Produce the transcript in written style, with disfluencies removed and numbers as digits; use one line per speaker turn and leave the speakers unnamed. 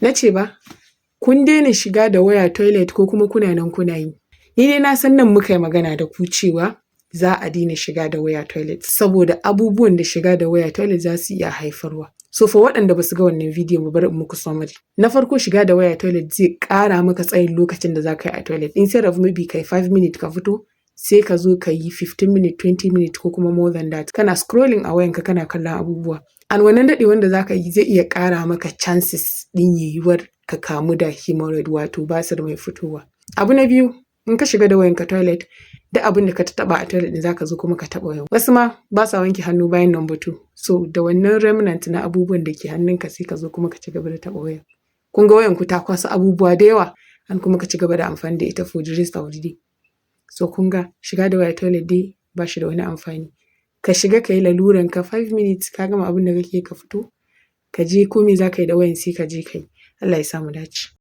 Na ce ba, kun daina shiga da waya toilet ko kuma kuna nan kuna yi? Ni dai na san nan muka yi magana da ku cewa za a daina shiga da waya toilet saboda abubuwan da shiga da waya toilet za su iya haifarwa. So for waɗanda ba su ga wannan bidiyon ba bari in muku summary. Na farko shiga da waya toilet zai ƙara maka tsayin lokacin da za ka yi a toilet. Instead of maybe kai 5 minutes ka fito, sai ka zo ka yi 15 minutes, 20 minutes ko kuma more than that. Kana scrolling a wayanka kana kallon abubuwa. And wannan daɗewan da za ka yi zai iya ƙara maka chances ɗin yiwuwar ka kamu da hemorrhoid wato basir mai fitowa. Abu na biyu, in ka shiga da wayanka toilet, duk abin da ka taɓa a toilet ɗin za ka zo kuma ka taɓa wayan. Wasu ma ba sa wanke hannu bayan number 2. So da wannan remnant na abubuwan da ke hannunka sai ka zo kuma ka ci gaba da taɓa wayan. Kun ga wayanku ta kwasa abubuwa da yawa an kuma ka ci gaba da amfani da ita for the rest of the day. So kun ga shiga da waya toilet dai ba shi da wani amfani. Ka shiga ka yi laluranka 5 minutes ka gama abin da kake ka fito, ka je ko me za ka yi da wayan sai ka je ka yi. Allah ya sa mu dace.